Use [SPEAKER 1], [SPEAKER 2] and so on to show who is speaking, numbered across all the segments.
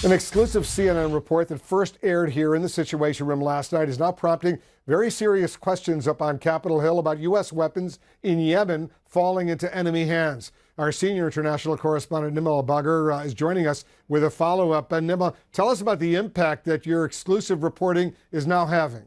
[SPEAKER 1] An exclusive CNN report that first aired here in the Situation Room last night is now prompting very serious questions up on Capitol Hill about U.S. weapons in Yemen falling into enemy hands. Our senior international correspondent, Nima Al-Bagher, is joining us with a follow-up. Nima, tell us about the impact that your exclusive reporting is now having.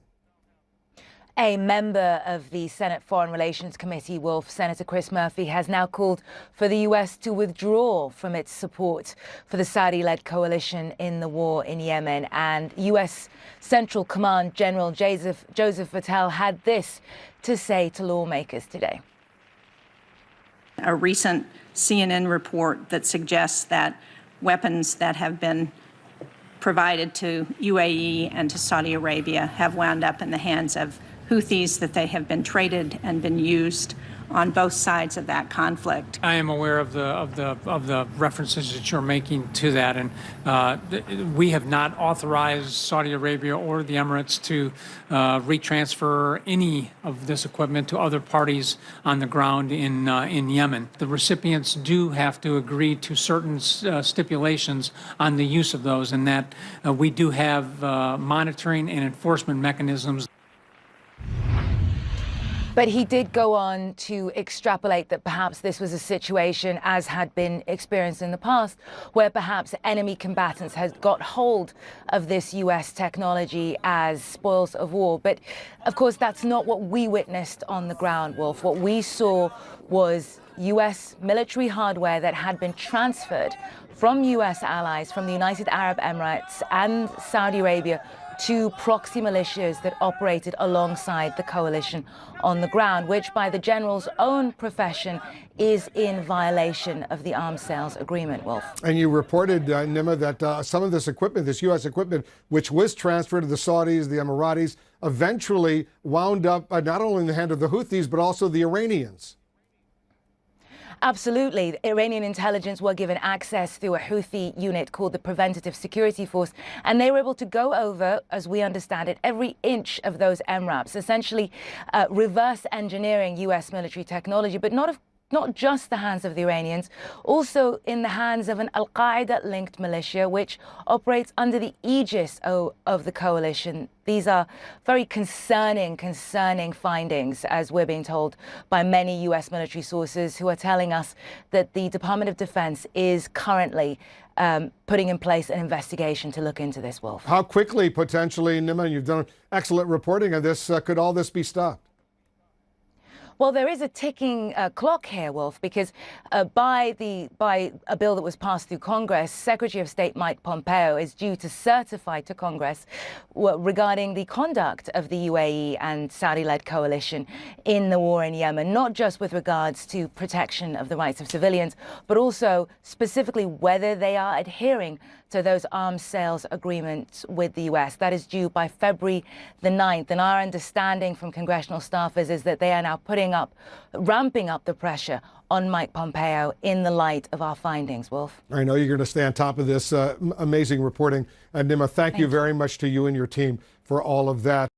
[SPEAKER 2] A member of the Senate Foreign Relations Committee, Wolf, Senator Chris Murphy, has now called for the U.S. to withdraw from its support for the Saudi-led coalition in the war in Yemen. And U.S. Central Command General Joseph Votel had this to say to lawmakers today.
[SPEAKER 3] A recent CNN report that suggests that weapons that have been provided to UAE and to Saudi Arabia have wound up in the hands of Houthis, that they have been traded and been used on both sides of that conflict.
[SPEAKER 4] I am aware of the references that you're making to that, and we have not authorized Saudi Arabia or the Emirates to retransfer any of this equipment to other parties on the ground in Yemen. The recipients do have to agree to certain stipulations on the use of those, and that we do have monitoring and enforcement mechanisms.
[SPEAKER 2] But he did go on to extrapolate that perhaps this was a situation, as had been experienced in the past, where perhaps enemy combatants had got hold of this U.S. technology as spoils of war. But, of course, that's not what we witnessed on the ground, Wolf. What we saw was U.S. military hardware that had been transferred from U.S. allies, from the United Arab Emirates and Saudi Arabia, to proxy militias that operated alongside the coalition on the ground, which by the general's own profession is in violation of the arms sales agreement, Wolf.
[SPEAKER 1] And you reported, Nima, that some of this equipment, this U.S. equipment, which was transferred to the Saudis, the Emiratis, eventually wound up not only in the hand of the Houthis, but also the Iranians.
[SPEAKER 2] Absolutely. Iranian intelligence were given access through a Houthi unit called the Preventative Security Force, and they were able to go over, as we understand it, every inch of those MRAPs, essentially reverse engineering U.S. military technology, but not just the hands of the Iranians, also in the hands of an al-Qaeda-linked militia, which operates under the aegis of the coalition. These are very concerning findings, as we're being told by many U.S. military sources who are telling us that the Department of Defense is currently putting in place an investigation to look into this, Wolf.
[SPEAKER 1] How quickly, potentially, Nima, you've done excellent reporting on this, could all this be stopped?
[SPEAKER 2] Well, there is a ticking clock here, Wolf, because by a bill that was passed through Congress, Secretary of State Mike Pompeo is due to certify to Congress regarding the conduct of the UAE and Saudi-led coalition in the war in Yemen, not just with regards to protection of the rights of civilians, but also specifically whether they are adhering to those arms sales agreements with the U.S. That is due by February the 9th. And our understanding from congressional staffers is that they are now ramping up the pressure on Mike Pompeo in the light of our findings, Wolf.
[SPEAKER 1] I know you're going to stay on top of this amazing reporting. Nima, thank you very much to you and your team for all of that.